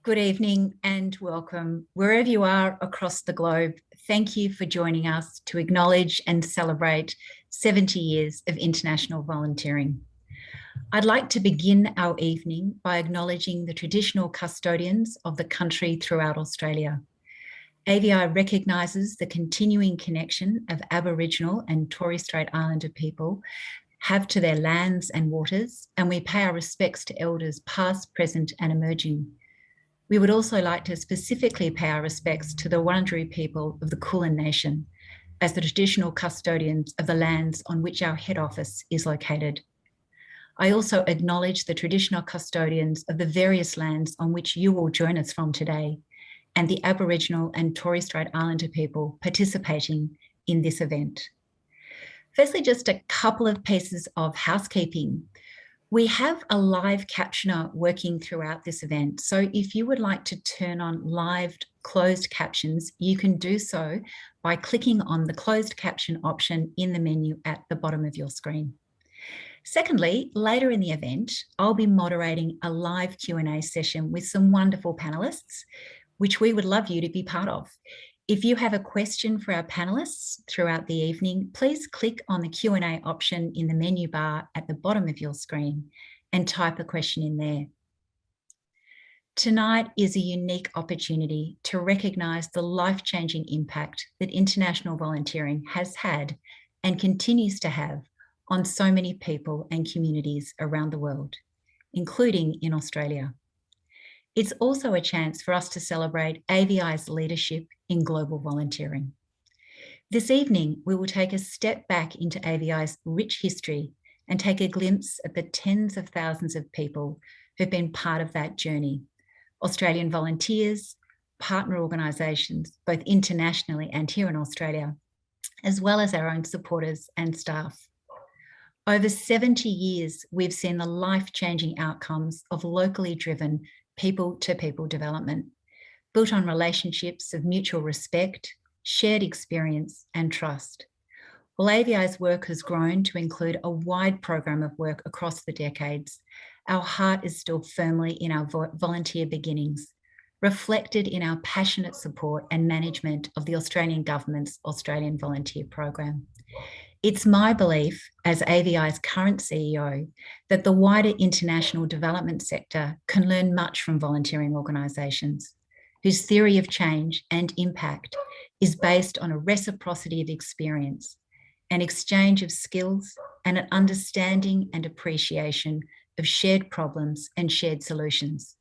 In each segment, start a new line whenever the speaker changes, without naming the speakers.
Good evening and welcome. Wherever you are across the globe, thank you for joining us to acknowledge and celebrate 70 years of international volunteering. I'd like to begin our evening by acknowledging the traditional custodians of the country throughout Australia. AVI recognises the continuing connection of Aboriginal and Torres Strait Islander people have to their lands and waters, and we pay our respects to elders past, present and emerging. We would also like to specifically pay our respects to the Wurundjeri people of the Kulin Nation as the traditional custodians of the lands on which our head office is located. I also acknowledge the traditional custodians of the various lands on which you will join us from today and the Aboriginal and Torres Strait Islander people participating in this event. Firstly, just a couple of pieces of housekeeping. We have a live captioner working throughout this event. So if you would like to turn on live closed captions, you can do so by clicking on the closed caption option in the menu at the bottom of your screen. Secondly, later in the event, I'll be moderating a live Q&A session with some wonderful panelists, which we would love you to be part of. If you have a question for our panelists throughout the evening, please click on the Q&A option in the menu bar at the bottom of your screen and type a question in there. Tonight is a unique opportunity to recognise the life-changing impact that international volunteering has had and continues to have on so many people and communities around the world, including in Australia. It's also a chance for us to celebrate AVI's leadership in global volunteering. This evening, we will take a step back into AVI's rich history and take a glimpse at the tens of thousands of people who've been part of that journey. Australian volunteers, partner organisations, both internationally and here in Australia, as well as our own supporters and staff. Over 70 years, we've seen the life-changing outcomes of locally driven people-to-people development, built on relationships of mutual respect, shared experience and trust. While AVI's work has grown to include a wide program of work across the decades, our heart is still firmly in our volunteer beginnings, reflected in our passionate support and management of the Australian Government's Australian Volunteer Program. It's my belief, as AVI's current CEO, that the wider international development sector can learn much from volunteering organisations, whose theory of change and impact is based on a reciprocity of experience, an exchange of skills, and an understanding and appreciation of shared problems and shared solutions.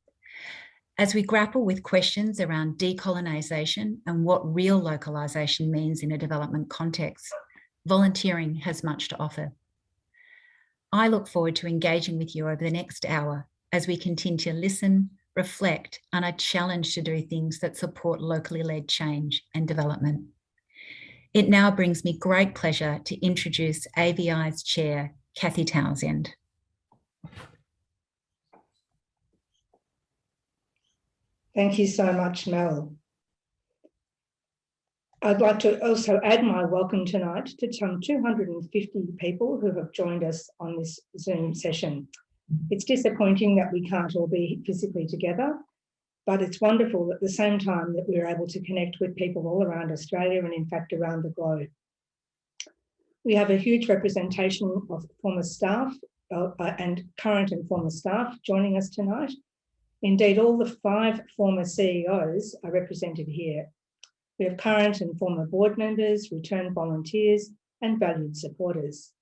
As we grapple with questions around decolonisation and what real localisation means in a development context, volunteering has much to offer. I look forward to engaging with you over the next hour as we continue to listen, reflect, and are challenged to do things that support locally led change and development. It now brings me great pleasure to introduce AVI's Chair, Cathy Townsend.
Thank you so much, Mel. I'd like to also add my welcome tonight to some 250 people who have joined us on this Zoom session. It's disappointing that we can't all be physically together, but it's wonderful at the same time that we're able to connect with people all around Australia and in fact around the globe. We have a huge representation of former staff and current and former staff joining us tonight. Indeed, all the 5 former CEOs are represented here. We have current and former board members, returned volunteers, and valued supporters.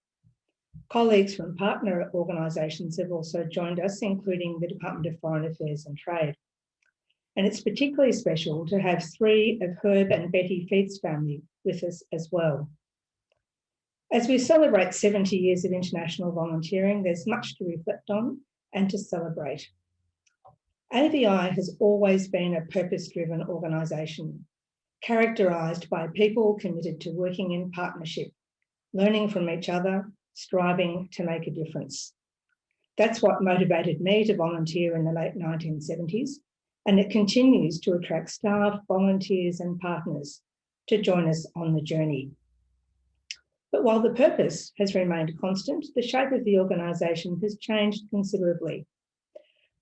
Colleagues from partner organisations have also joined us, including the Department of Foreign Affairs and Trade. And it's particularly special to have 3 of Herb and Betty Feith's family with us as well. As we celebrate 70 years of international volunteering, there's much to reflect on and to celebrate. AVI has always been a purpose-driven organisation, characterised by people committed to working in partnership, learning from each other, striving to make a difference. That's what motivated me to volunteer in the late 1970s, and it continues to attract staff, volunteers and partners to join us on the journey. But while the purpose has remained constant, the shape of the organisation has changed considerably.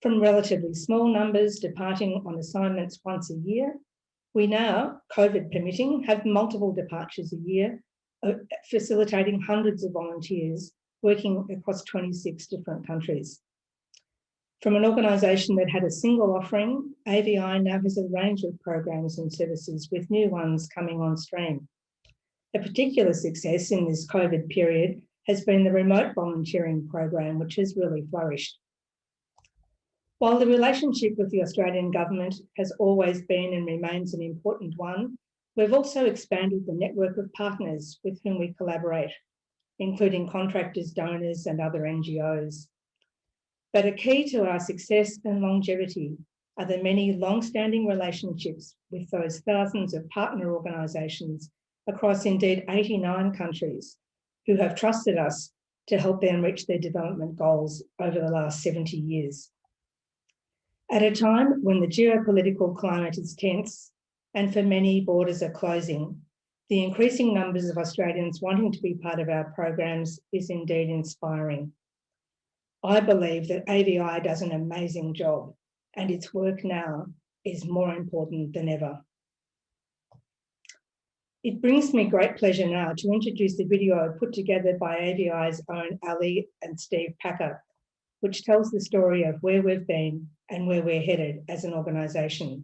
From relatively small numbers departing on assignments once a year, we now, COVID permitting, have multiple departures a year, facilitating hundreds of volunteers working across 26 different countries. From an organisation that had a single offering, AVI now has a range of programs and services with new ones coming on stream. A particular success in this COVID period has been the remote volunteering program, which has really flourished. While the relationship with the Australian government has always been and remains an important one, we've also expanded the network of partners with whom we collaborate, including contractors, donors, and other NGOs. But a key to our success and longevity are the many long-standing relationships with those thousands of partner organisations across indeed 89 countries who have trusted us to help them reach their development goals over the last 70 years. At a time when the geopolitical climate is tense and for many borders are closing, the increasing numbers of Australians wanting to be part of our programs is indeed inspiring. I believe that AVI does an amazing job and its work now is more important than ever. It brings me great pleasure now to introduce the video put together by AVI's own Ali and Steve Packer, which tells the story of where we've been and where we're headed as an organisation.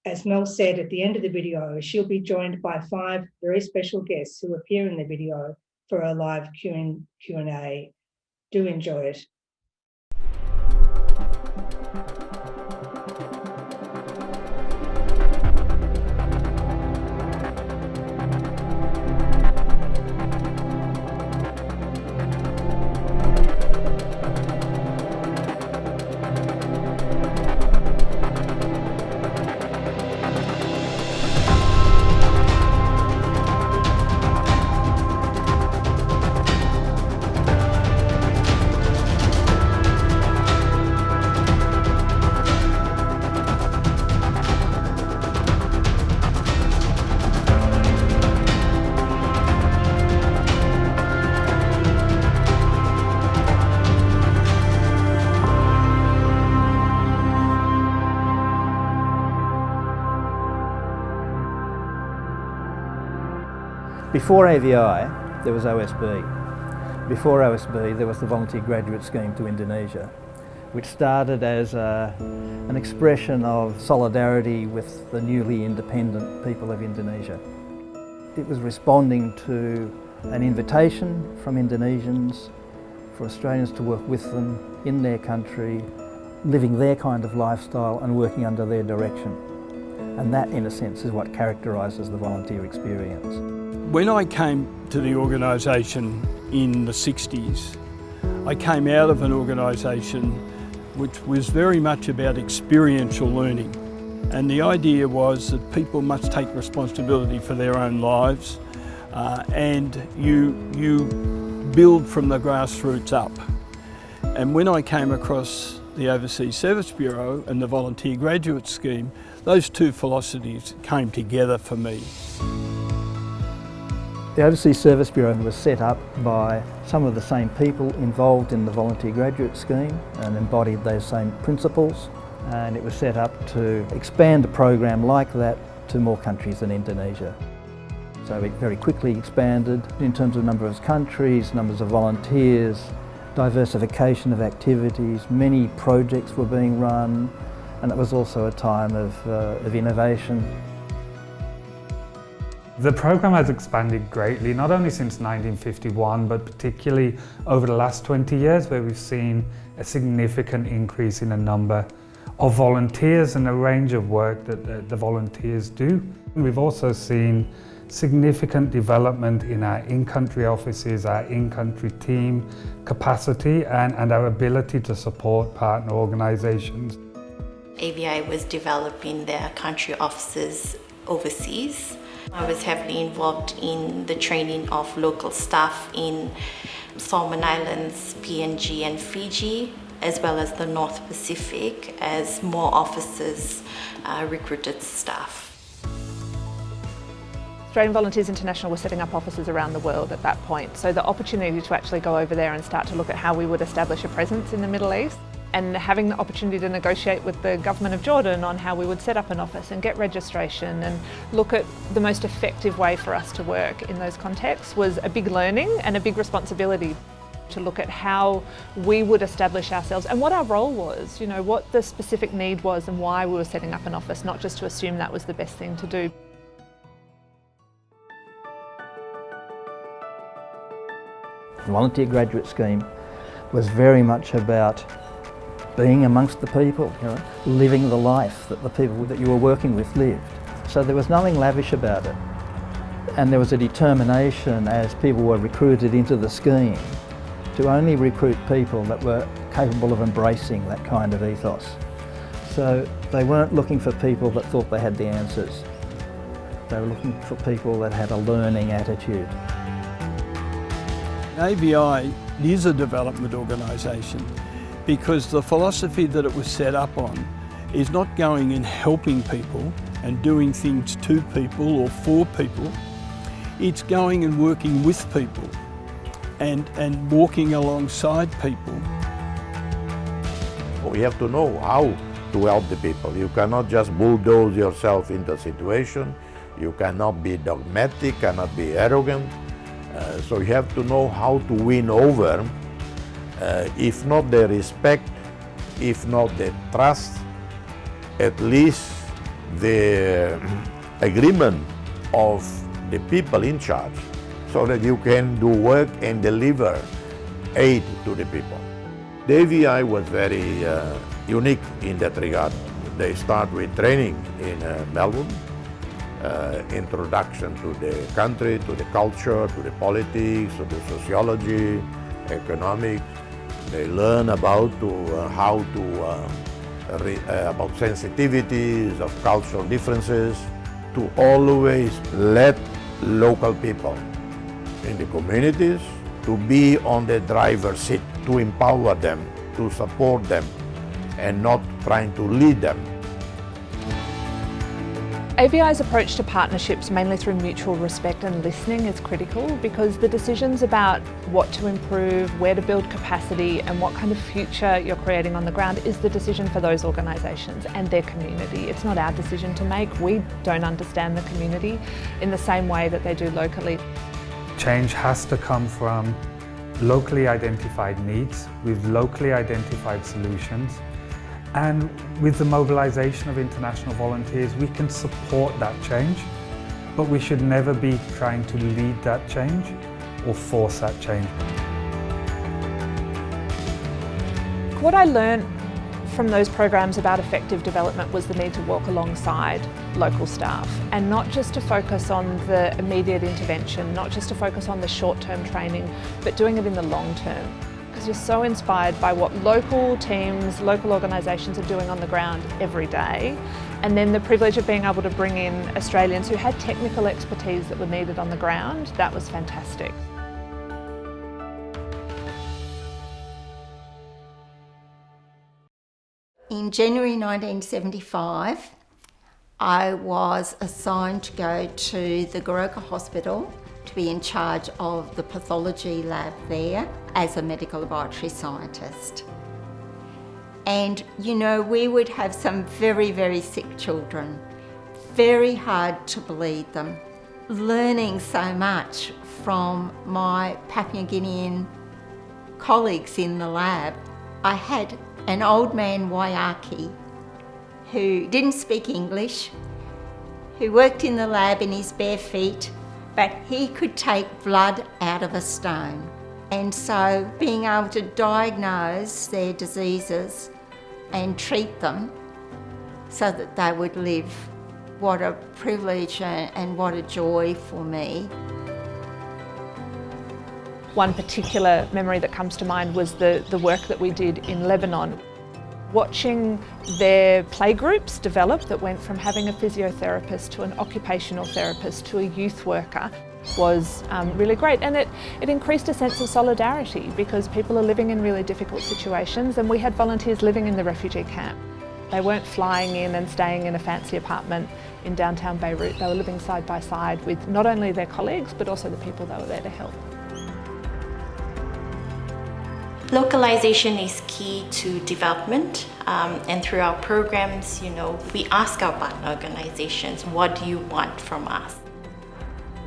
As Mel said at the end of the video, she'll be joined by 5 very special guests who appear in the video for a live Q&A. Do enjoy it.
Before AVI, there was OSB. Before OSB, there was the Volunteer Graduate Scheme to Indonesia, which started as an expression of solidarity with the newly independent people of Indonesia. It was responding to an invitation from Indonesians for Australians to work with them in their country, living their kind of lifestyle and working under their direction. And that, in a sense, is what characterises the volunteer experience.
When I came to the organisation in the 60s, I came out of an organisation which was very much about experiential learning. And the idea was that people must take responsibility for their own lives and you build from the grassroots up. And when I came across the Overseas Service Bureau and the Volunteer Graduate Scheme, those two philosophies came together for me.
The Overseas Service Bureau was set up by some of the same people involved in the Volunteer Graduate Scheme and embodied those same principles, and it was set up to expand a program like that to more countries than Indonesia. So it very quickly expanded in terms of number of countries, numbers of volunteers, diversification of activities, many projects were being run, and it was also a time of innovation.
The program has expanded greatly, not only since 1951, but particularly over the last 20 years, where we've seen a significant increase in the number of volunteers and the range of work that the volunteers do. We've also seen significant development in our in-country offices, our in-country team capacity, and our ability to support partner organisations.
AVI was developing their country offices overseas. I was heavily involved in the training of local staff in Solomon Islands, PNG and Fiji, as well as the North Pacific, as more officers recruited staff.
Australian Volunteers International were setting up offices around the world at that point, so the opportunity to actually go over there and start to look at how we would establish a presence in the Middle East and having the opportunity to negotiate with the government of Jordan on how we would set up an office and get registration and look at the most effective way for us to work in those contexts was a big learning and a big responsibility to look at how we would establish ourselves and what our role was, you know, what the specific need was and why we were setting up an office, not just to assume that was the best thing to do.
The Volunteer Graduate Scheme was very much about being amongst the people, you know, living the life that the people that you were working with lived. So there was nothing lavish about it. And there was a determination as people were recruited into the scheme to only recruit people that were capable of embracing that kind of ethos. So they weren't looking for people that thought they had the answers. They were looking for people that had a learning attitude.
AVI is a development organisation because the philosophy that it was set up on is not going and helping people and doing things to people or for people. It's going and working with people and walking alongside people.
We have to know how to help the people. You cannot just bulldoze yourself into a situation. You cannot be dogmatic, cannot be arrogant. So you have to know how to win over, if not the respect, if not the trust, at least the agreement of the people in charge, so that you can do work and deliver aid to the people. The AVI was very unique in that regard. They start with training in Melbourne, introduction to the country, to the culture, to the politics, to the sociology, economic. They learn about about sensitivities of cultural differences, to always let local people in the communities to be on the driver's seat, to empower them, to support them, and not trying to lead them.
AVI's approach to partnerships, mainly through mutual respect and listening, is critical because the decisions about what to improve, where to build capacity and what kind of future you're creating on the ground is the decision for those organisations and their community. It's not our decision to make. We don't understand the community in the same way that they do locally.
Change has to come from locally identified needs with locally identified solutions. And with the mobilisation of international volunteers, we can support that change, but we should never be trying to lead that change or force that change.
What I learned from those programs about effective development was the need to walk alongside local staff and not just to focus on the immediate intervention, not just to focus on the short-term training, but doing it in the long term. Because you're so inspired by what local teams, local organisations are doing on the ground every day. And then the privilege of being able to bring in Australians who had technical expertise that were needed on the ground, that was fantastic.
In January 1975, I was assigned to go to the Goroka Hospital to be in charge of the pathology lab there as a medical laboratory scientist. And you know, we would have some very, very sick children, very hard to bleed them, learning so much from my Papua New Guinean colleagues in the lab. I had an old man Waiyaki who didn't speak English, who worked in the lab in his bare feet, but he could take blood out of a stone. And so being able to diagnose their diseases and treat them so that they would live, what a privilege and what a joy for me.
One particular memory that comes to mind was the work that we did in Lebanon. Watching their playgroups develop that went from having a physiotherapist to an occupational therapist to a youth worker was really great, and it increased a sense of solidarity because people are living in really difficult situations, and we had volunteers living in the refugee camp. They weren't flying in and staying in a fancy apartment in downtown Beirut. They were living side by side with not only their colleagues but also the people they were there to help.
Localization is key to development, and through our programs, we ask our partner organizations, what do you want from us?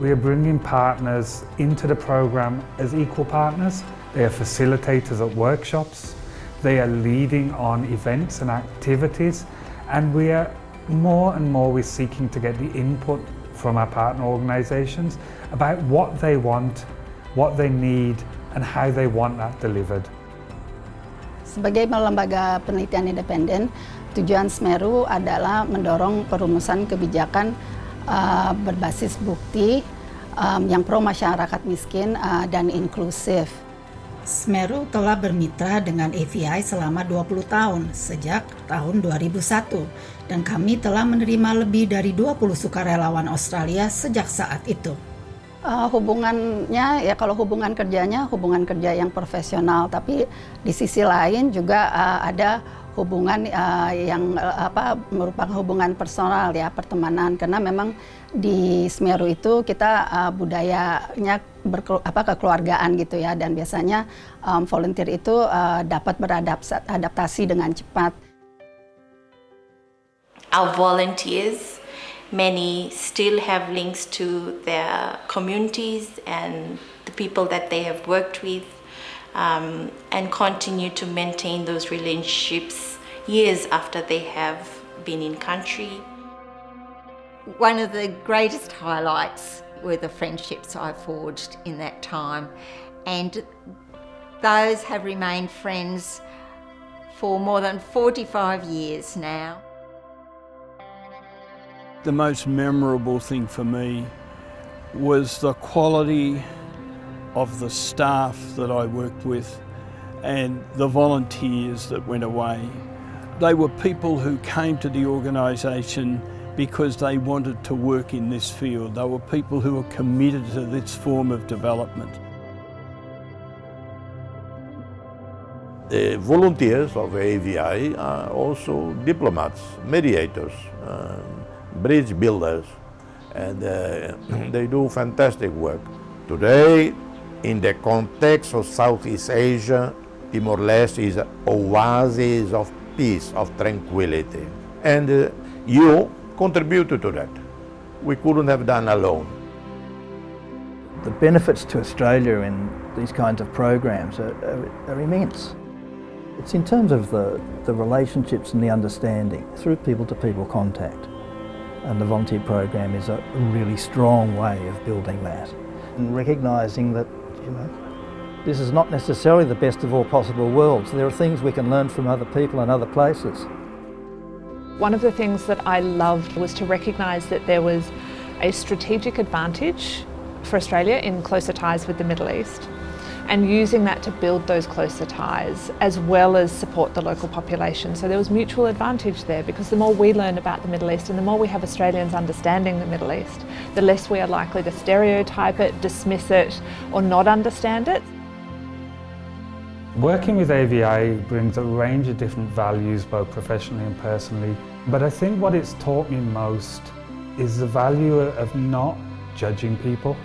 We are bringing partners into the program as equal partners. They are facilitators at workshops. They are leading on events and activities, and we are more and more we're seeking to get the input from our partner organisations about what they want, what they need, and how they want that delivered.
Sebagai lembaga penelitian independen, tujuan Semeru adalah mendorong perumusan kebijakan berbasis bukti yang pro masyarakat miskin dan inklusif.
Semeru telah bermitra dengan AVI selama 20 tahun, sejak tahun 2001, dan kami telah menerima lebih dari 20 sukarelawan Australia sejak saat itu.
Hubungannya, ya kalau hubungan kerjanya, hubungan kerja yang profesional, tapi di sisi lain juga ada hubungan yang merupakan hubungan personal ya, pertemanan, karena memang di Semeru itu kita budayanya kekeluargaan gitu ya, dan biasanya volunteer itu dapat beradaptasi dengan cepat.
Our volunteers, many still have links to their communities and the people that they have worked with, and continue to maintain those relationships years after they have been in country.
One of the greatest highlights were the friendships I forged in that time, and those have remained friends for more than 45 years now.
The most memorable thing for me was the quality of the staff that I worked with and the volunteers that went away. They were people who came to the organisation because they wanted to work in this field. They were people who were committed to this form of development.
The volunteers of AVI are also diplomats, mediators, bridge builders, and they do fantastic work. Today, in the context of Southeast Asia, Timor-Leste is an oasis of peace, of tranquility. And you contributed to that. We couldn't have done alone.
The benefits to Australia in these kinds of programs are immense. It's in terms of the relationships and the understanding through people-to-people contact. And the volunteer program is a really strong way of building that. And recognising that, this is not necessarily the best of all possible worlds. There are things we can learn from other people and other places.
One of the things that I loved was to recognise that there was a strategic advantage for Australia in closer ties with the Middle East, and using that to build those closer ties as well as support the local population. So there was mutual advantage there, because the more we learn about the Middle East and the more we have Australians understanding the Middle East, the less we are likely to stereotype it, dismiss it, or not understand it.
Working with AVI brings a range of different values, both professionally and personally. But I think what it's taught me most is the value of not judging people,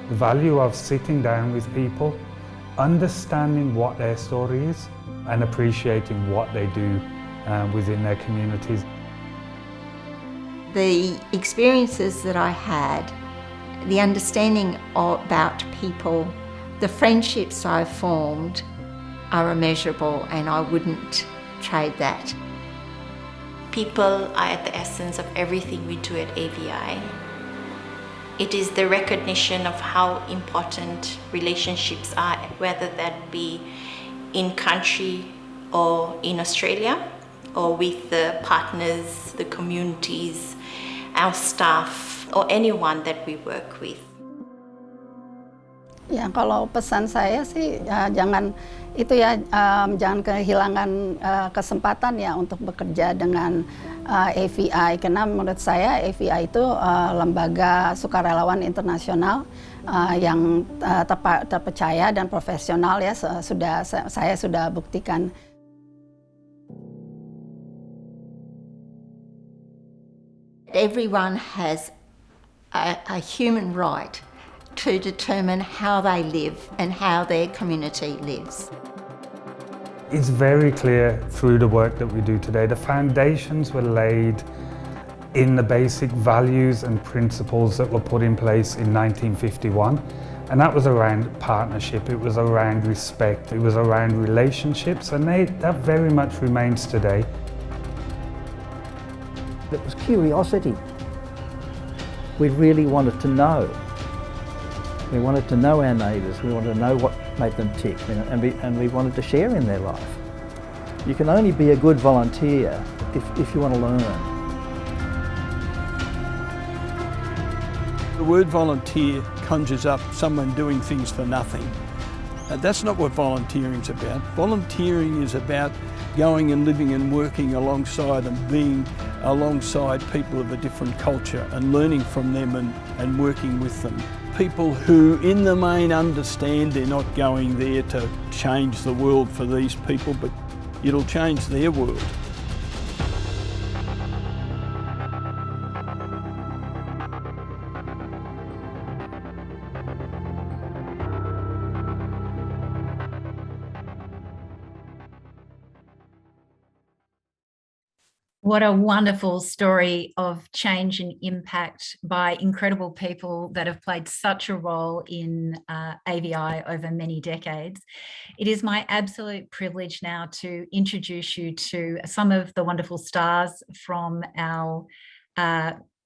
the value of sitting down with people, understanding what their story is, and appreciating what they do within their communities.
The experiences that I had, the understanding about people, the friendships I formed are immeasurable, and I wouldn't trade that.
People are at the essence of everything we do at AVI. It is the recognition of how important relationships are, whether that be in country or in Australia, or with the partners, the communities, our staff, or anyone that we work with.
Ya, kalau pesan saya sih jangan kehilangan kesempatan ya untuk bekerja dengan AVI, karena menurut saya AVI itu lembaga sukarelawan internasional yang terpercaya dan profesional ya, saya sudah buktikan.
Everyone has a human right to determine how they live and how their community lives.
It's very clear through the work that we do today. The foundations were laid in the basic values and principles that were put in place in 1951. And that was around partnership, it was around respect, it was around relationships, and that very much remains today.
It was curiosity. We really wanted to know. We wanted to know our neighbours, we wanted to know what made them tick, and we wanted to share in their life. You can only be a good volunteer if you want to learn.
The word volunteer conjures up someone doing things for nothing. That's not what volunteering's about. Volunteering is about going and living and working alongside and being alongside people of a different culture and learning from them and working with them. People who in the main understand they're not going there to change the world for these people, but it'll change their world.
What a wonderful story of change and impact by incredible people that have played such a role in AVI over many decades. It is my absolute privilege now to introduce you to some of the wonderful stars from our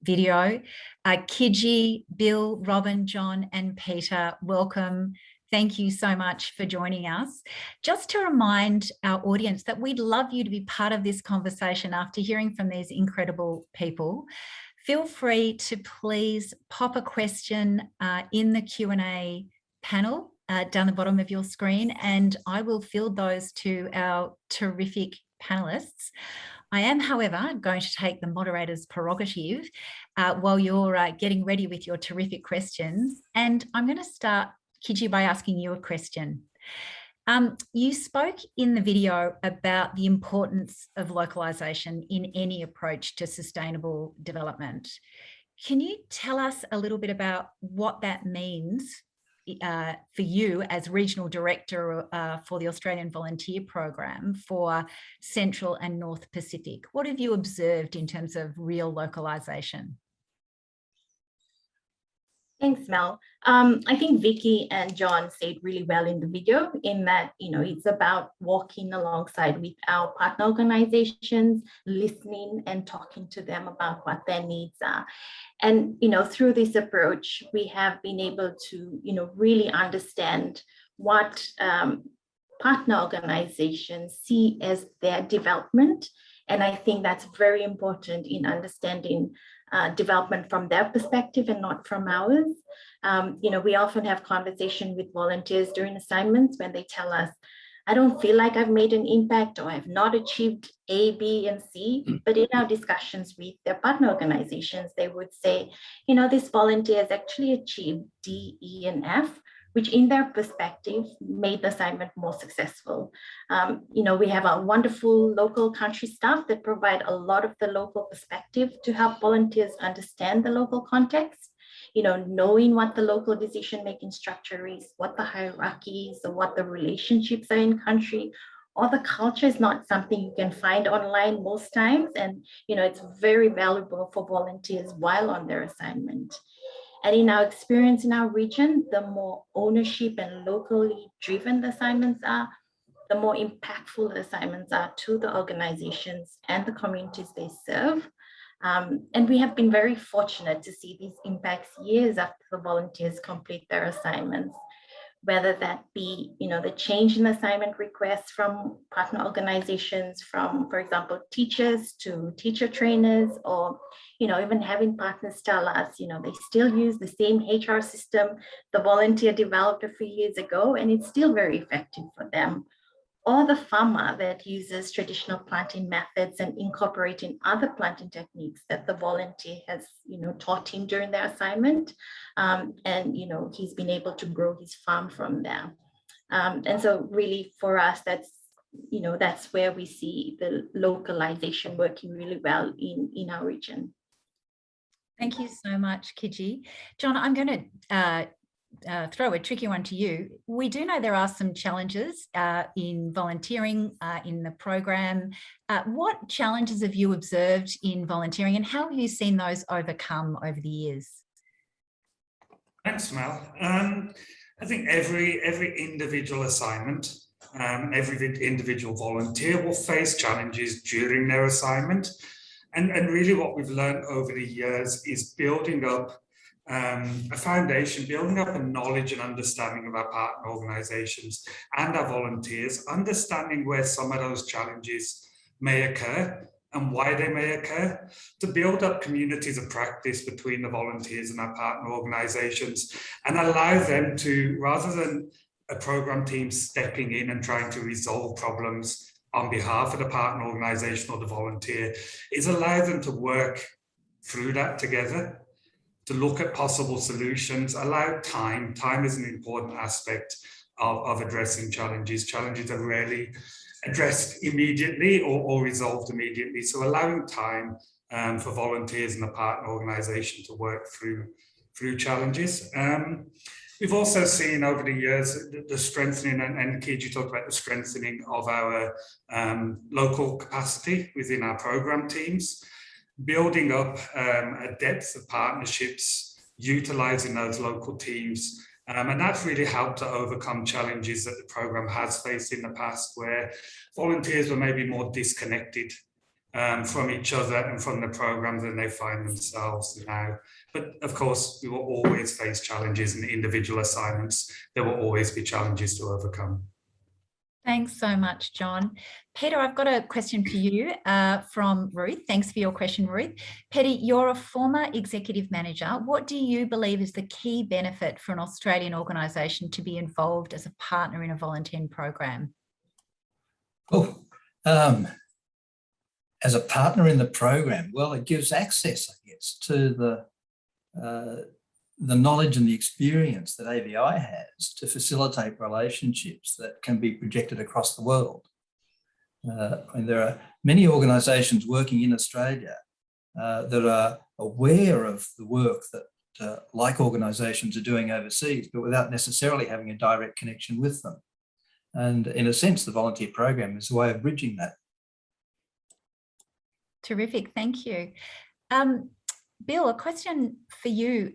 video. Kiji, Bill, Robin, John and Peter, welcome. Thank you so much for joining us. Just to remind our audience that we'd love you to be part of this conversation after hearing from these incredible people. Feel free to please pop a question in the Q&A panel down the bottom of your screen, and I will field those to our terrific panelists. I am, however, going to take the moderator's prerogative while you're getting ready with your terrific questions, and I'm going to start, Kiji, by asking you a question. You spoke in the video about the importance of localisation in any approach to sustainable development. Can you tell us a little bit about what that means for you as Regional Director for the Australian Volunteer Program for Central and North Pacific? What have you observed in terms of real localisation?
Thanks, Mel. I think Vicky and John said really well in the video in that, it's about walking alongside with our partner organizations, listening and talking to them about what their needs are. And, through this approach, we have been able to, really understand what partner organizations see as their development. And I think that's very important in understanding development from their perspective and not from ours. We often have conversation with volunteers during assignments when they tell us, I don't feel like I've made an impact or I've not achieved A, B, and C. But in our discussions with their partner organizations, they would say, this volunteer has actually achieved D, E, and F, which in their perspective made the assignment more successful. We have a wonderful local country staff that provide a lot of the local perspective to help volunteers understand the local context, knowing what the local decision-making structure is, what the hierarchy is, or what the relationships are in country, or the culture is not something you can find online most times. And, it's very valuable for volunteers while on their assignment. And in our experience in our region, the more ownership and locally driven the assignments are, the more impactful the assignments are to the organizations and the communities they serve. And we have been very fortunate to see these impacts years after the volunteers complete their assignments, whether that be, the change in assignment requests from partner organizations, from, for example, teachers to teacher trainers, or, even having partners tell us, they still use the same HR system the volunteer developed a few years ago, and it's still very effective for them. Or the farmer that uses traditional planting methods and incorporating other planting techniques that the volunteer has, taught him during their assignment. And, he's been able to grow his farm from there. And so really for us, that's where we see the localization working really well in our region.
Thank you so much, Kiji. John, I'm going to throw a tricky one to you. We do know there are some challenges in volunteering in the program. What challenges have you observed in volunteering, and how have you seen those overcome over the years?
Thanks, Mel. I think every individual assignment, every individual volunteer will face challenges during their assignment. And really what we've learned over the years is building up a foundation, building up a knowledge and understanding of our partner organisations and our volunteers, understanding where some of those challenges may occur and why they may occur, to build up communities of practice between the volunteers and our partner organisations, and allow them to, rather than a programme team stepping in and trying to resolve problems on behalf of the partner organisation or the volunteer, is allow them to work through that together, to look at possible solutions, allow time. Time is an important aspect of addressing challenges. Challenges are rarely addressed immediately or resolved immediately. So allowing time for volunteers and the partner organisation to work through challenges. We've also seen over the years the strengthening, and Kiji talked about the strengthening of our local capacity within our programme teams, building up a depth of partnerships, utilising those local teams. And that's really helped to overcome challenges that the programme has faced in the past, where volunteers were maybe more disconnected from each other and from the programme than they find themselves now. But of course, we will always face challenges in individual assignments. There will always be challenges to overcome.
Thanks so much, John. Peter, I've got a question for you from Ruth. Thanks for your question, Ruth. Petty, you're a former executive manager. What do you believe is the key benefit for an Australian organisation to be involved as a partner in a volunteering program?
Oh, as a partner in the program, well, it gives access, I guess, to the knowledge and the experience that AVI has to facilitate relationships that can be projected across the world. And there are many organisations working in Australia that are aware of the work that like organisations are doing overseas, but without necessarily having a direct connection with them. And in a sense, the volunteer program is a way of bridging that.
Terrific, thank you. Bill, a question for you.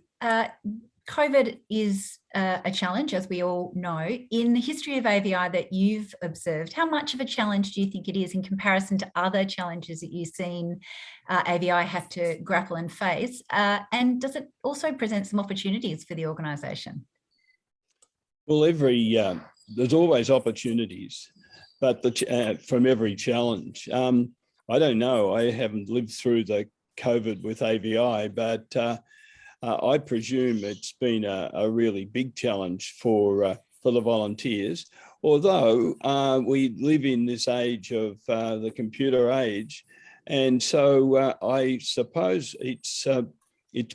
COVID is a challenge, as we all know. In the history of AVI that you've observed, how much of a challenge do you think it is in comparison to other challenges that you've seen AVI have to grapple and face? And does it also present some opportunities for the organisation?
Well, there's always opportunities, but from every challenge. I don't know, I haven't lived through the COVID with AVI, but I presume it's been a really big challenge for the volunteers. Although we live in this age of the computer age, and so I suppose it's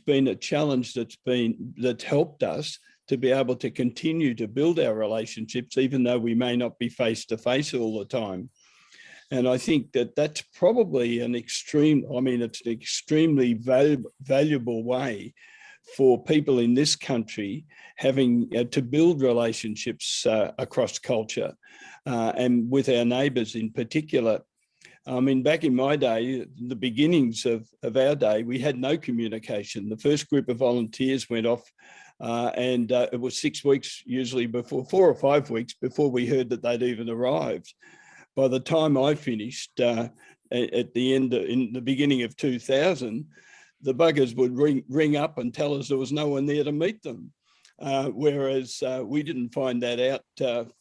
been a challenge that's helped us to be able to continue to build our relationships, even though we may not be face to face all the time. And I think that's probably it's an extremely valuable way for people in this country having to build relationships across culture and with our neighbours in particular. I mean, back in my day, the beginnings of our day, we had no communication. The first group of volunteers went off and it was 6 weeks, usually before, 4 or 5 weeks before we heard that they'd even arrived. By the time I finished at the end, in the beginning of 2000, the buggers would ring up and tell us there was no one there to meet them. Whereas we didn't find that out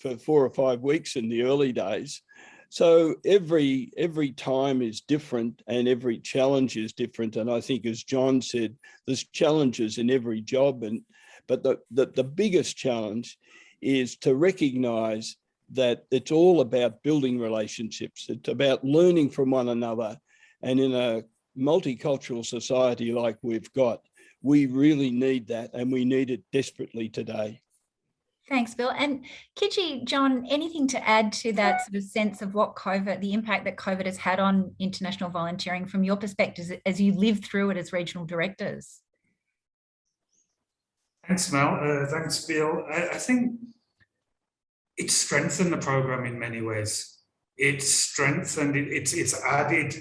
for 4 or 5 weeks in the early days. So every time is different and every challenge is different. And I think, as John said, there's challenges in every job. But the biggest challenge is to recognise that it's all about building relationships. It's about learning from one another. And in a multicultural society like we've got, we really need that, and we need it desperately today.
Thanks, Bill. And Kiji, John, anything to add to that sort of sense of what COVID, the impact that COVID has had on international volunteering from your perspective as you lived through it as regional directors?
Thanks, Mel. Thanks, Bill. I think it's strengthened the program in many ways. It's strengthened, it's added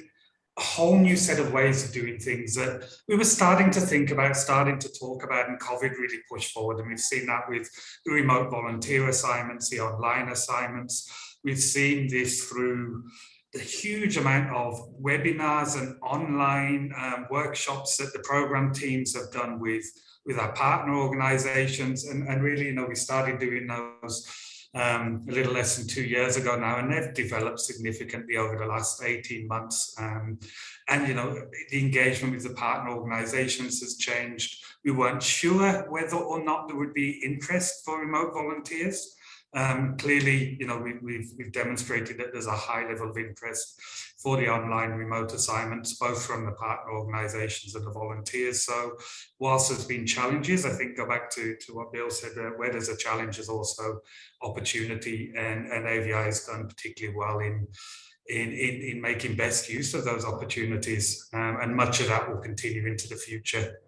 a whole new set of ways of doing things that we were starting to think about, starting to talk about, and COVID really pushed forward. And we've seen that with the remote volunteer assignments, the online assignments. We've seen this through the huge amount of webinars and online workshops that the program teams have done with our partner organizations. And really, we started doing those a little less than 2 years ago now, and they've developed significantly over the last 18 months. And, the engagement with the partner organizations has changed. We weren't sure whether or not there would be interest for remote volunteers. Clearly, we've demonstrated that there's a high level of interest for the online remote assignments, both from the partner organisations and the volunteers. So whilst there's been challenges, I think go back to what Bill said, where there's a challenge is also opportunity, and AVI has done particularly well in making best use of those opportunities, and much of that will continue into the future.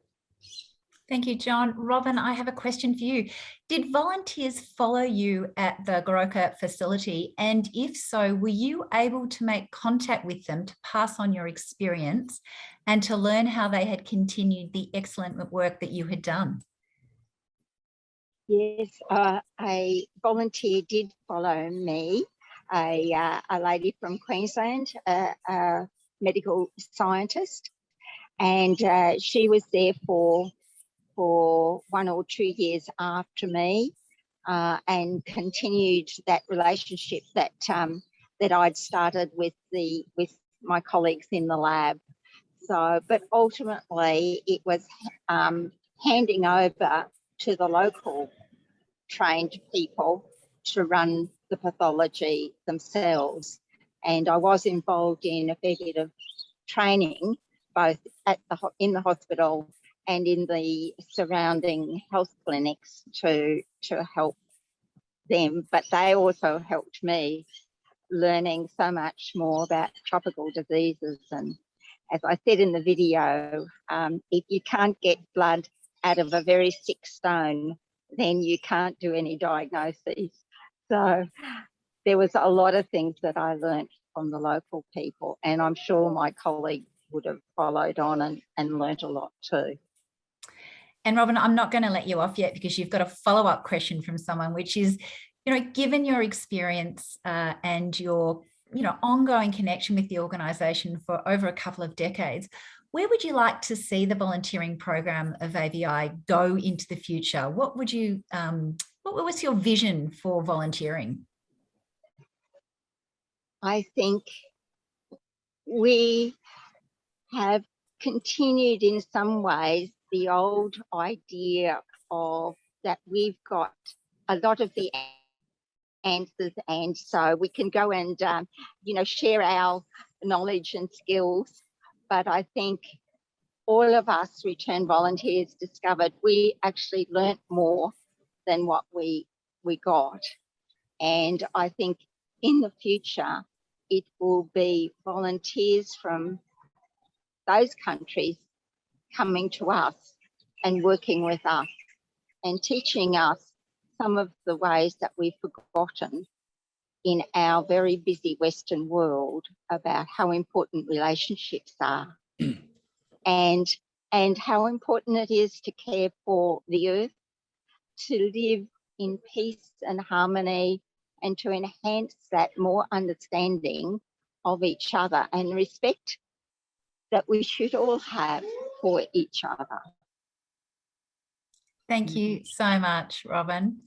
Thank you, John. Robin, I have a question for you. Did volunteers follow you at the Goroka facility? And if so, were you able to make contact with them to pass on your experience and to learn how they had continued the excellent work that you had done?
Yes, a volunteer did follow me, a lady from Queensland, a medical scientist, and she was there for 1 or 2 years after me, and continued that relationship that that I'd started with my colleagues in the lab. So, but ultimately it was handing over to the local trained people to run the pathology themselves, and I was involved in a fair bit of training, both in the hospital and in the surrounding health clinics to help them. But they also helped me learning so much more about tropical diseases. And as I said in the video, if you can't get blood out of a very sick stone, then you can't do any diagnoses. So there was a lot of things that I learned from the local people, and I'm sure my colleagues would have followed on and learnt a lot too.
And Robin, I'm not going to let you off yet because you've got a follow-up question from someone, which is, given your experience and your, ongoing connection with the organisation for over a couple of decades, where would you like to see the volunteering program of AVI go into the future? What was your vision for volunteering?
I think we have continued in some ways the old idea of that we've got a lot of the answers, and so we can go and share our knowledge and skills. But I think all of us return volunteers discovered we actually learnt more than what we got, and I think in the future it will be volunteers from those countries coming to us and working with us and teaching us some of the ways that we've forgotten in our very busy Western world about how important relationships are and how important it is to care for the earth, to live in peace and harmony, and to enhance that more understanding of each other and respect that we should all have for each other.
Thank you so much, Robin.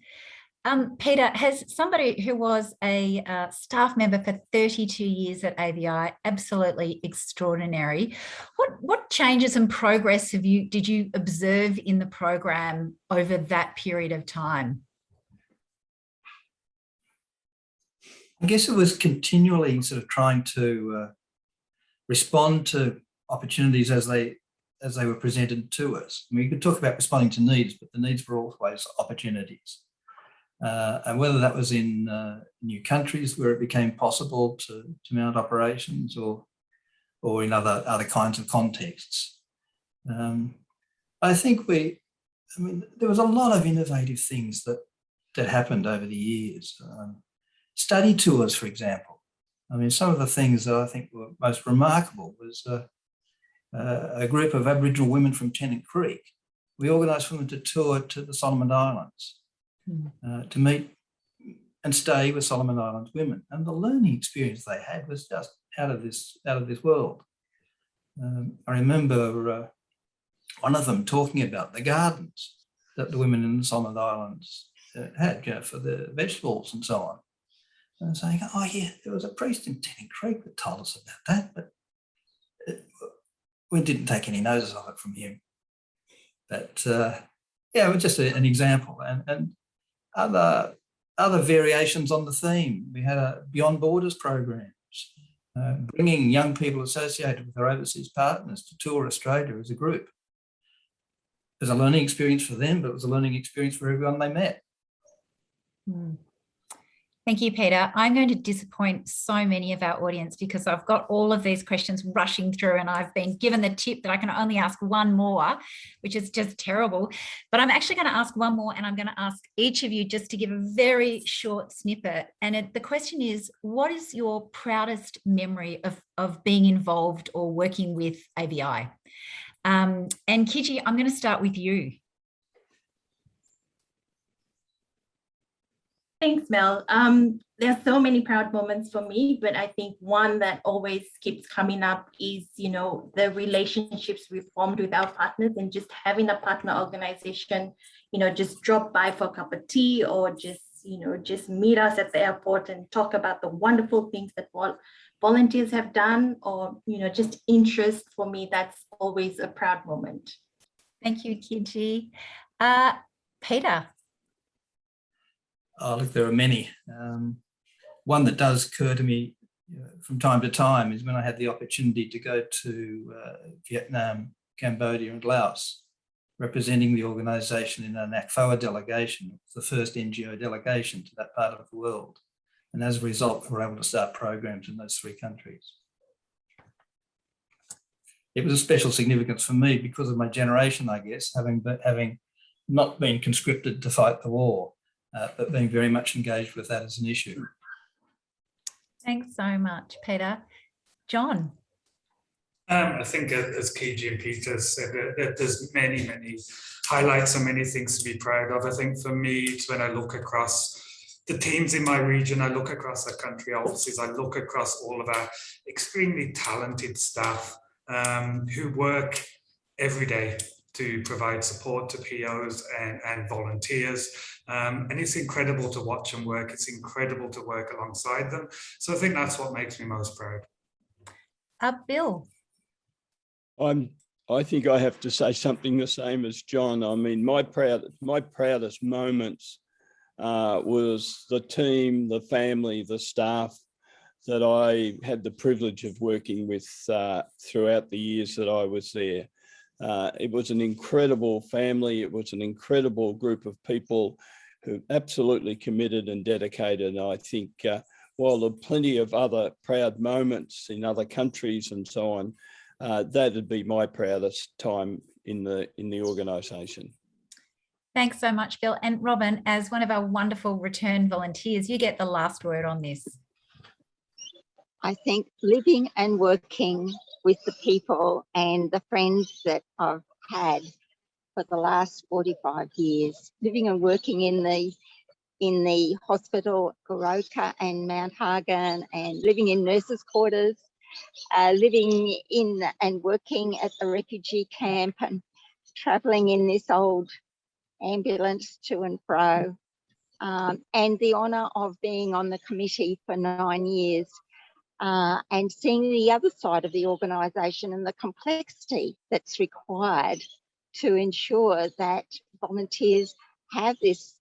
Peter, has somebody who was a staff member for 32 years at AVI, absolutely extraordinary, what changes and progress did you observe in the program over that period of time?
I guess it was continually sort of trying to respond to opportunities as they were presented to us. I mean, you could talk about responding to needs, but the needs were always opportunities. And whether that was in new countries where it became possible to mount operations, or in other kinds of contexts. I think we I mean, there was a lot of innovative things that happened over the years. Study tours, for example. I mean, some of the things that I think were most remarkable was a group of Aboriginal women from Tennant Creek. We organised for them to tour to the Solomon Islands to meet and stay with Solomon Islands women. And the learning experience they had was just out of this world. I remember one of them talking about the gardens that the women in the Solomon Islands had, you know, for the vegetables and so on. And saying, oh yeah, there was a priest in Tennant Creek that told us about that, but we didn't take any notice of it from him. But yeah, it was just an example. And other variations on the theme. We had a Beyond Borders programs, bringing young people associated with their overseas partners to tour Australia as a group. It was a learning experience for them, but it was a learning experience for everyone they met.
Thank you, Peter. I'm going to disappoint so many of our audience because I've got all of these questions rushing through and I've been given the tip that I can only ask one more, which is just terrible. But I'm actually going to ask one more and I'm going to ask each of you just to give a very short snippet. And the question is, what is your proudest memory of being involved or working with AVI? And Kiji, I'm going to start with you.
Thanks, Mel. There's so many proud moments for me, but I think one that always keeps coming up is, you know, the relationships we formed with our partners and just having a partner organization, you know, just drop by for a cup of tea or just, you know, just meet us at the airport and talk about the wonderful things that volunteers have done or, you know, just interest. For me, that's always a proud moment.
Thank you, Kiji. Peter.
Oh, look, there are many. One that does occur to me from time to time is when I had the opportunity to go to Vietnam, Cambodia and Laos, representing the organisation in an ACFOA delegation. It was the first NGO delegation to that part of the world. And as a result, we were able to start programs in those 3 countries. It was a special significance for me because of my generation, I guess, having not been conscripted to fight the war. But being very much engaged with that as an issue.
Thanks so much, Peter. John?
I think as Kiji and Peter said, there's many highlights and many things to be proud of. I think for me, it's when I look across the teams in my region, I look across the country offices, I look across all of our extremely talented staff who work every day to provide support to POs and volunteers. And it's incredible to watch them work. It's incredible to work alongside them. So I think that's what makes me most proud.
Bill.
I think I have to say something the same as John. I mean, my proudest moments was the team, the family, the staff that I had the privilege of working with throughout the years that I was there. It was an incredible family. It was an incredible group of people who absolutely committed and dedicated. And I think while there are plenty of other proud moments in other countries and so on, that'd be my proudest time in the organisation.
Thanks so much, Bill. And Robin, as one of our wonderful return volunteers, you get the last word on this.
I think living and working with the people and the friends that I've had for the last 45 years, living and working in the hospital, Goroka and Mount Hagen, and living in nurses' quarters, living in and working at the refugee camp and travelling in this old ambulance to and fro, and the honour of being on the committee for 9 years. And seeing the other side of the organisation and the complexity that's required to ensure that volunteers have this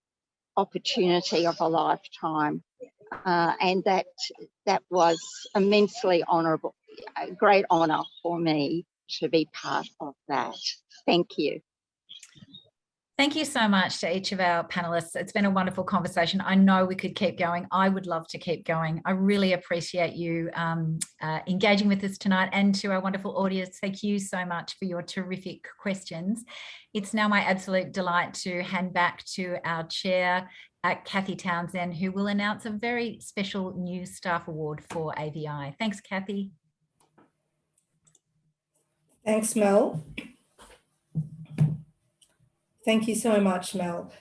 opportunity of a lifetime. And that was immensely honourable, a great honour for me to be part of that. Thank you.
Thank you so much to each of our panelists. It's been a wonderful conversation. I know we could keep going. I would love to keep going. I really appreciate you engaging with us tonight, and to our wonderful audience, thank you so much for your terrific questions. It's now my absolute delight to hand back to our chair, Kathy Townsend, who will announce a very special new staff award for AVI. Thanks, Kathy.
Thanks, Mel. Thank you so much, Mel.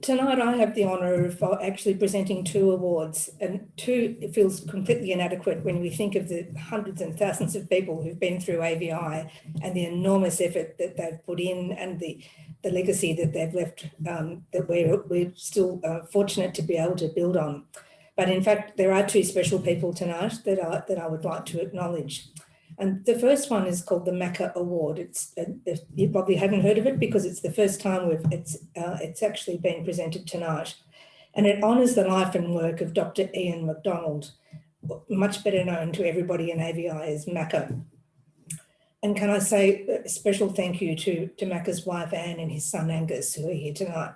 Tonight I have the honour of actually presenting 2 awards, and 2 it feels completely inadequate when we think of the hundreds and thousands of people who've been through AVI and the enormous effort that they've put in, and the legacy that they've left that we're still fortunate to be able to build on. But in fact, there are 2 special people tonight that I would like to acknowledge. And the first one is called the Macca Award. You probably haven't heard of it because it's the first time it's actually been presented tonight. And it honours the life and work of Dr. Ian MacDonald, much better known to everybody in AVI as Macca. And can I say a special thank you to Macca's wife Anne and his son Angus, who are here tonight.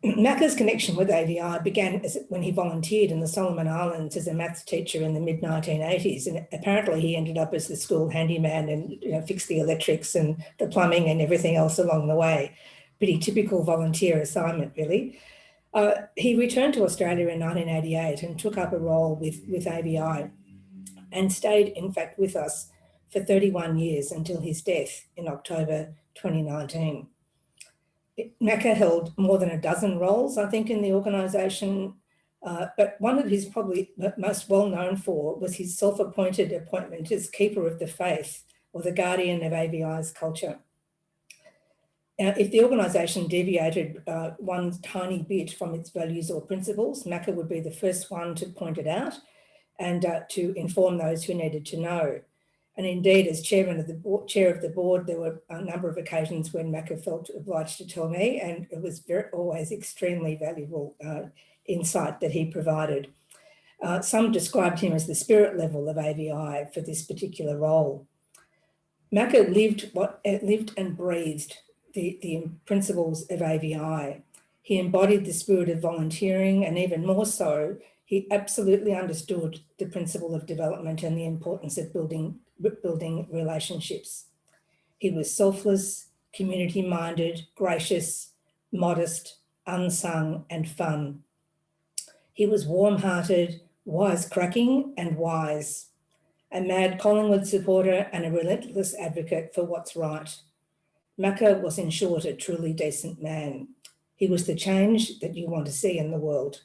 Macca's connection with AVI began when he volunteered in the Solomon Islands as a maths teacher in the mid-1980s, and apparently he ended up as the school handyman and fixed the electrics and the plumbing and everything else along the way. Pretty typical volunteer assignment, really. He returned to Australia in 1988 and took up a role with AVI and stayed, in fact, with us for 31 years until his death in October 2019. Macca held more than a dozen roles, I think, in the organisation, but one of his probably most well known for was his self-appointed appointment as Keeper of the Faith, or the guardian of AVI's culture. If the organisation deviated one tiny bit from its values or principles, Macca would be the first one to point it out and to inform those who needed to know. And indeed, as chair of the board, there were a number of occasions when Macca felt obliged to tell me, and it was always extremely valuable insight that he provided. Some described him as the spirit level of AVI for this particular role. Macca lived and breathed the principles of AVI. He embodied the spirit of volunteering, and even more so, he absolutely understood the principle of development and the importance of building relationships. He was selfless, community-minded, gracious, modest, unsung, and fun. He was warm-hearted, wisecracking, and wise, a mad Collingwood supporter and a relentless advocate for what's right. Macca was, in short, a truly decent man. He was the change that you want to see in the world.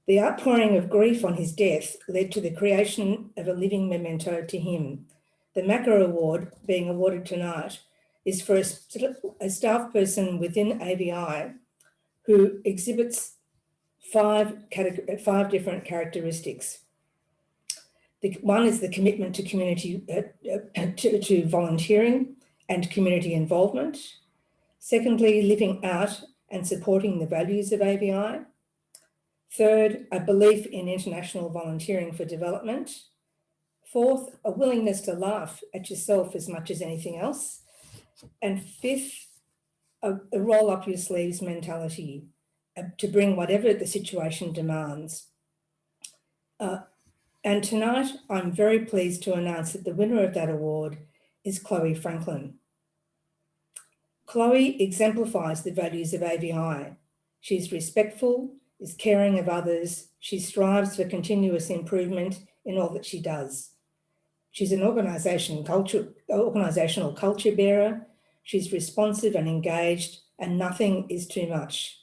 The outpouring of grief on his death led to the creation of a living memento to him. The Macca Award, being awarded tonight, is for a staff person within AVI who exhibits 5 different characteristics. One is the commitment to community, to volunteering and community involvement. Secondly, living out and supporting the values of AVI. Third, a belief in international volunteering for development. Fourth, a willingness to laugh at yourself as much as anything else. And fifth, a roll up your sleeves mentality to bring whatever the situation demands. And tonight, I'm very pleased to announce that the winner of that award is Chloe Franklin. Chloe exemplifies the values of AVI. She's respectful, is caring of others. She strives for continuous improvement in all that she does. She's an organisational culture bearer. She's responsive and engaged, and nothing is too much.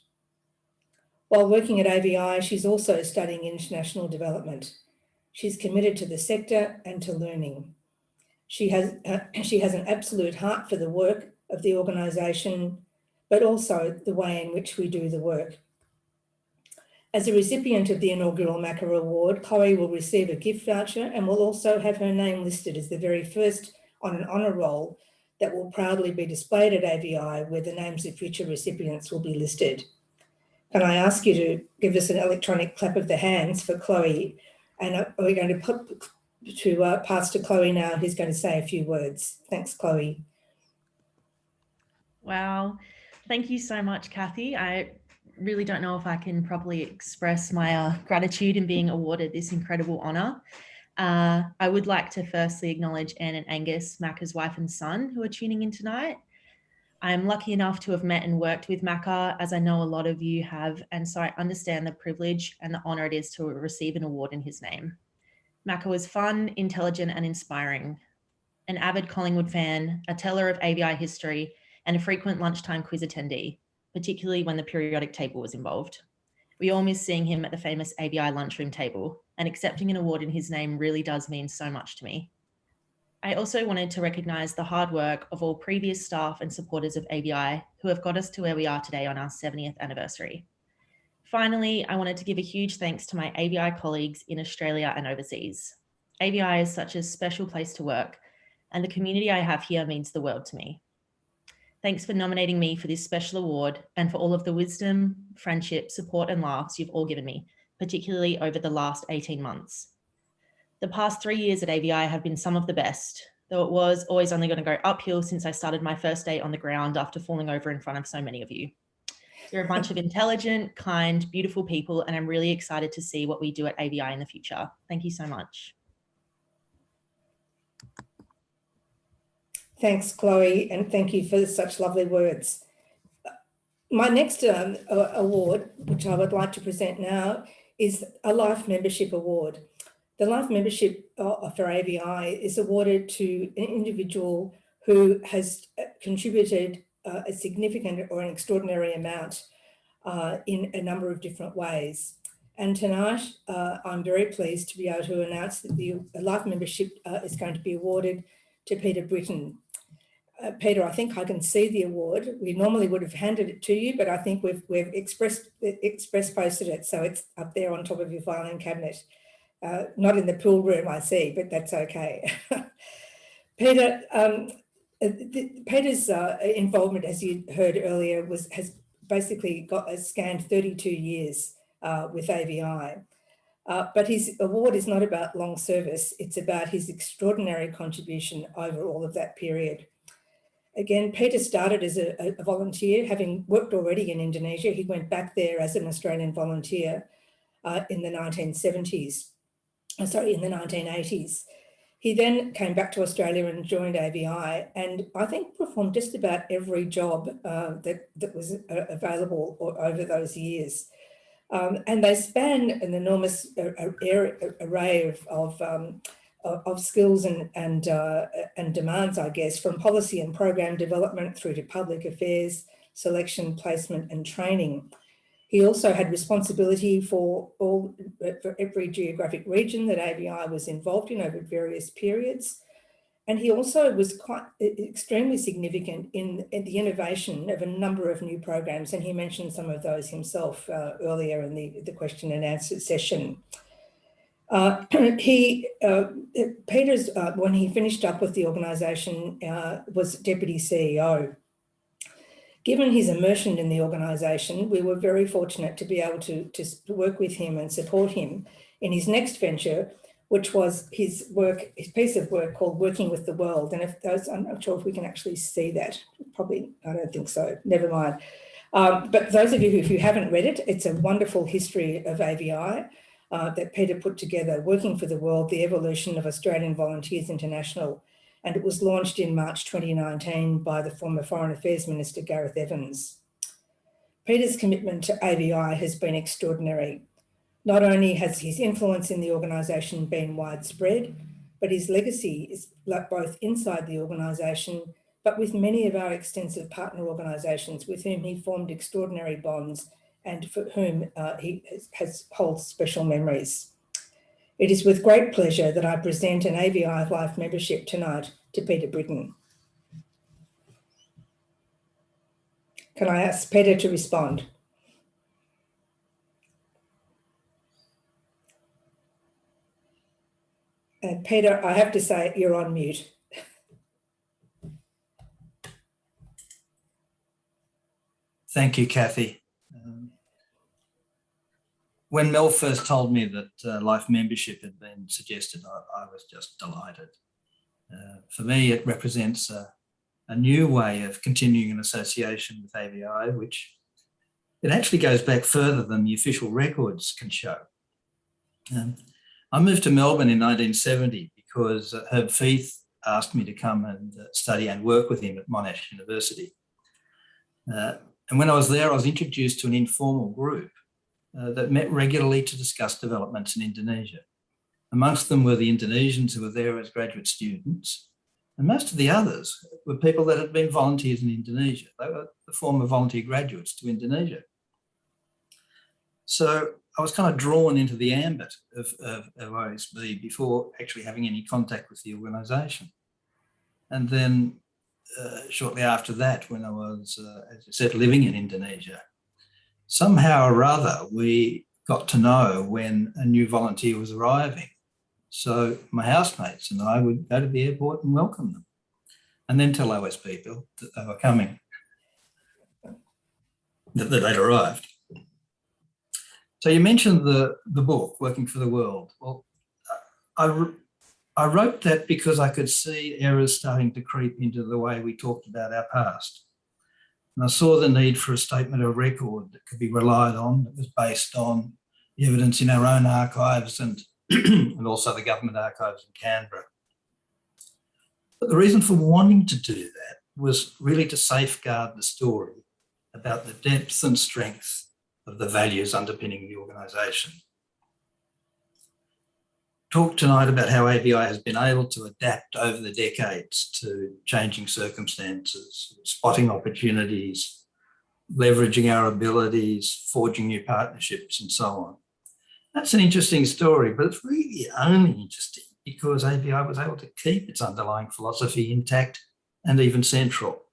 While working at AVI, she's also studying international development. She's committed to the sector and to learning. She has an absolute heart for the work of the organisation, but also the way in which we do the work. As a recipient of the inaugural Macca Award, Chloe will receive a gift voucher and will also have her name listed as the very first on an honour roll that will proudly be displayed at AVI, where the names of future recipients will be listed. Can I ask you to give us an electronic clap of the hands for Chloe? And we're going to pass to Chloe now, who's going to say a few words. Thanks, Chloe.
Wow. Thank you so much, Kathy. I really don't know if I can properly express my gratitude in being awarded this incredible honour. I would like to firstly acknowledge Anne and Angus, Macca's wife and son, who are tuning in tonight. I'm lucky enough to have met and worked with Macca, as I know a lot of you have, and so I understand the privilege and the honour it is to receive an award in his name. Macca was fun, intelligent and inspiring. An avid Collingwood fan, a teller of AVI history, and a frequent lunchtime quiz attendee, particularly when the periodic table was involved. We all miss seeing him at the famous AVI lunchroom table, and accepting an award in his name really does mean so much to me. I also wanted to recognise the hard work of all previous staff and supporters of AVI who have got us to where we are today on our 70th anniversary. Finally, I wanted to give a huge thanks to my AVI colleagues in Australia and overseas. AVI is such a special place to work, and the community I have here means the world to me. Thanks for nominating me for this special award and for all of the wisdom, friendship, support and laughs you've all given me, particularly over the last 18 months. The past 3 years at AVI have been some of the best, though it was always only going to go uphill since I started my first day on the ground after falling over in front of so many of you. You're a bunch of intelligent, kind, beautiful people, and I'm really excited to see what we do at AVI in the future. Thank you so much.
Thanks, Chloe, and thank you for such lovely words. My next award, which I would like to present now, is a Life Membership Award. The Life Membership for AVI is awarded to an individual who has contributed a significant or an extraordinary amount in a number of different ways. And tonight, I'm very pleased to be able to announce that the Life Membership is going to be awarded to Peter Britton. Peter, I think I can see the award. We normally would have handed it to you, but I think we've express posted it, so it's up there on top of your filing cabinet. Not in the pool room, I see, but that's okay. Peter, Peter's involvement, as you heard earlier, has basically scanned 32 years with AVI. But his award is not about long service, it's about his extraordinary contribution over all of that period. Again, Peter started as a volunteer, having worked already in Indonesia. He went back there as an Australian volunteer in the 1970s. Sorry, in the 1980s. He then came back to Australia and joined AVI, and I think performed just about every job that was available over those years. And they span an enormous array of skills and demands, I guess, from policy and program development through to public affairs, selection, placement and training. He also had responsibility for every geographic region that AVI was involved in over various periods. And he also was extremely significant in the innovation of a number of new programs. And he mentioned some of those himself earlier in the question and answer session. Peter's, when he finished up with the organisation, was Deputy CEO. Given his immersion in the organisation, we were very fortunate to be able to work with him and support him in his next venture, which was his piece of work called Working with the World. And I'm not sure if we can actually see that. Probably, I don't think so. Never mind. But those of you if you haven't read it, it's a wonderful history of AVI that Peter put together, Working for the World, the Evolution of Australian Volunteers International. And it was launched in March 2019 by the former Foreign Affairs Minister, Gareth Evans. Peter's commitment to AVI has been extraordinary. Not only has his influence in the organisation been widespread, but his legacy is both inside the organisation, but with many of our extensive partner organisations with whom he formed extraordinary bonds and for whom he holds special memories. It is with great pleasure that I present an AVI Life Membership tonight to Peter Britton. Can I ask Peter to respond? And Peter, I have to say, you're on mute.
Thank you, Kathy. When Mel first told me that Life Membership had been suggested, I was just delighted. For me, it represents a new way of continuing an association with AVI, which it actually goes back further than the official records can show. I moved to Melbourne in 1970 because Herb Feith asked me to come and study and work with him at Monash University. And when I was there, I was introduced to an informal group that met regularly to discuss developments in Indonesia. Amongst them were the Indonesians who were there as graduate students, and most of the others were people that had been volunteers in Indonesia. They were the former volunteer graduates to Indonesia. So I was kind of drawn into the ambit of OSB before actually having any contact with the organisation. And then shortly after that, when I was, as I said, living in Indonesia, somehow or other we got to know when a new volunteer was arriving. So my housemates and I would go to the airport and welcome them, and then tell OS people that they were coming, that they'd arrived. So you mentioned the book, Working for the World. Well, I wrote that because I could see errors starting to creep into the way we talked about our past. And I saw the need for a statement of record that could be relied on, that was based on the evidence in our own archives and, and also the government archives in Canberra. But the reason for wanting to do that was really to safeguard the story about the depth and strength of the values underpinning the organisation. Talk tonight about how AVI has been able to adapt over the decades to changing circumstances, spotting opportunities, leveraging our abilities, forging new partnerships and so on. That's an interesting story, but it's really only interesting because AVI was able to keep its underlying philosophy intact and even central.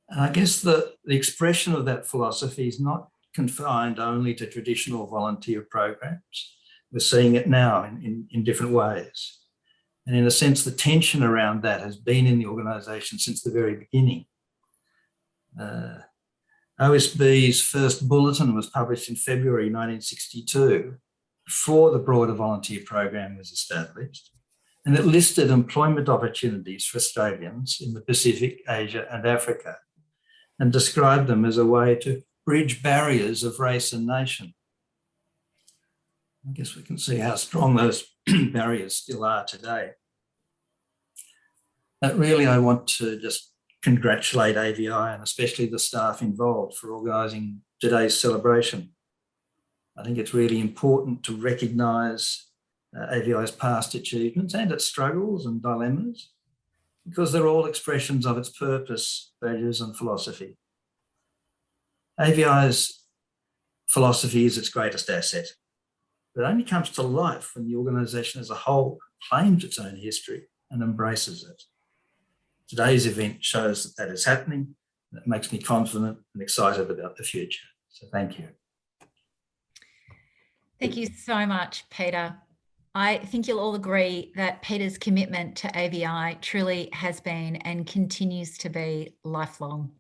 And I guess the expression of that philosophy is not confined only to traditional volunteer programs. We're seeing it now in different ways. And in a sense, the tension around that has been in the organisation since the very beginning. OSB's first bulletin was published in February 1962, before the broader volunteer program was established. And it listed employment opportunities for Australians in the Pacific, Asia and Africa, and described them as a way to bridge barriers of race and nation. I guess we can see how strong those barriers still are today. But really, I want to just congratulate AVI and especially the staff involved for organising today's celebration. I think it's really important to recognise AVI's past achievements and its struggles and dilemmas, because they're all expressions of its purpose, values and philosophy. AVI's philosophy is its greatest asset. It only comes to life when the organisation as a whole claims its own history and embraces it. Today's event shows that that is happening, and it makes me confident and excited about the future. So thank you.
Thank you so much, Peter. I think you'll all agree that Peter's commitment to AVI truly has been and continues to be lifelong.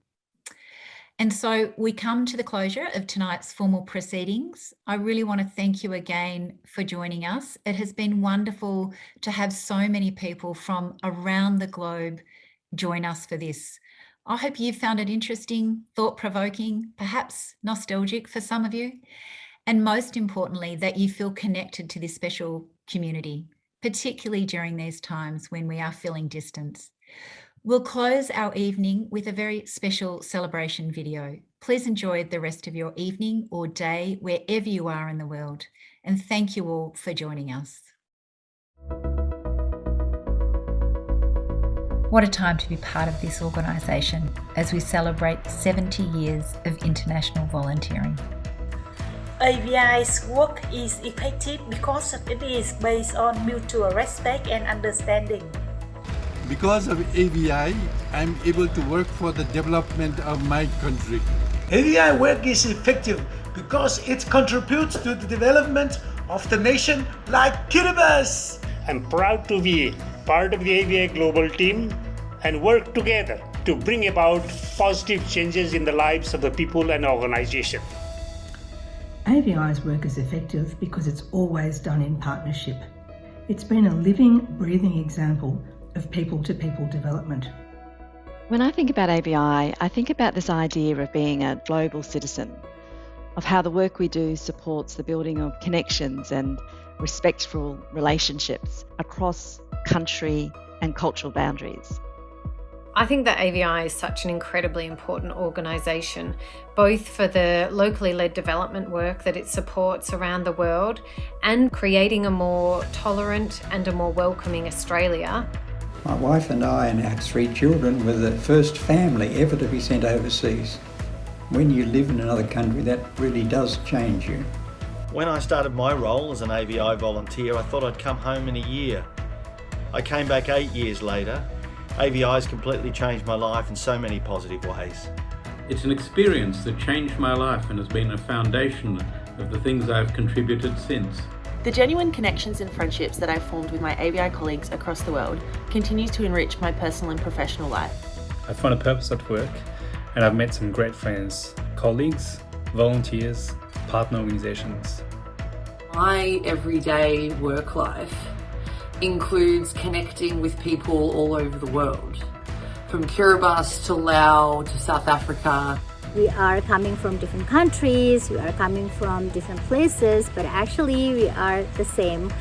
And so we come to the closure of tonight's formal proceedings. I really want to thank you again for joining us. It has been wonderful to have so many people from around the globe join us for this. I hope you found it interesting, thought-provoking, perhaps nostalgic for some of you, and most importantly, that you feel connected to this special community, particularly during these times when we are feeling distance. We'll close our evening with a very special celebration video. Please enjoy the rest of your evening or day wherever you are in the world. And thank you all for joining us. What a time to be part of this organisation as we celebrate 70 years of international volunteering.
AVI's work is effective because it is based on mutual respect and understanding.
Because of AVI, I'm able to work for the development of my country.
AVI work is effective because it contributes to the development of the nation like Kiribati.
I'm proud to be part of the AVI global team and work together to bring about positive changes in the lives of the people and organization.
AVI's work is effective because it's always done in partnership. It's been a living, breathing example of people-to-people development.
When I think about AVI, I think about this idea of being a global citizen, of how the work we do supports the building of connections and respectful relationships across country and cultural boundaries.
I think that AVI is such an incredibly important organisation, both for the locally led development work that it supports around the world and creating a more tolerant and a more welcoming Australia.
My wife and I and our 3 children were the first family ever to be sent overseas. When you live in another country, that really does change you.
When I started my role as an AVI volunteer, I thought I'd come home in a year. I came back 8 years later. AVI has completely changed my life in so many positive ways.
It's an experience that changed my life and has been a foundation of the things I've contributed since.
The genuine connections and friendships that I've formed with my AVI colleagues across the world continues to enrich my personal and professional life.
I found a purpose at work and I've met some great friends, colleagues, volunteers, partner organisations.
My everyday work life includes connecting with people all over the world, from Kiribati to Laos to South Africa.
We are coming from different countries, we are coming from different places, but actually we are the same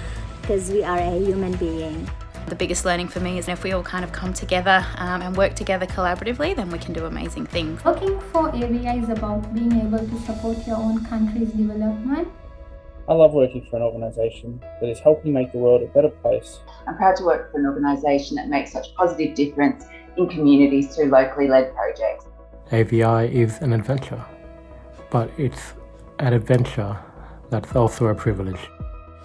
because we are a human being.
The biggest learning for me is if we all kind of come together and work together collaboratively, then we can do amazing things.
Working for AVI is about being able to support your own country's development.
I love working for an organisation that is helping make the world a better place.
I'm proud to work for an organisation that makes such a positive difference in communities through locally led projects.
AVI is an adventure, but it's an adventure that's also a privilege.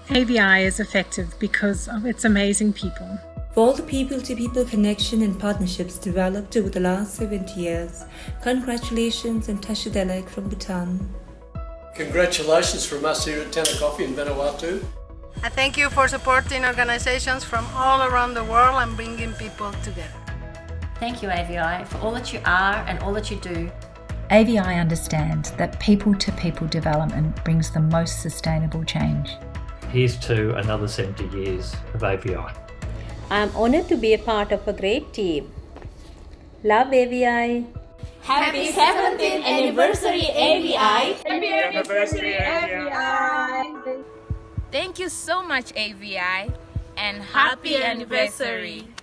AVI is effective because of its amazing people.
For all the people-to-people connection and partnerships developed over the last 70 years, congratulations and Tashidalek from Bhutan.
Congratulations from us here at Tana Coffee in Vanuatu.
I thank you for supporting organizations from all around the world and bringing people together.
Thank you, AVI, for all that you are and all that you do.
AVI understands that people-to-people development brings the most sustainable change.
Here's to another 70 years of AVI.
I'm honoured to be a part of a great team. Love AVI.
Happy 17th anniversary AVI!
Happy anniversary AVI!
Thank you so much AVI and happy anniversary!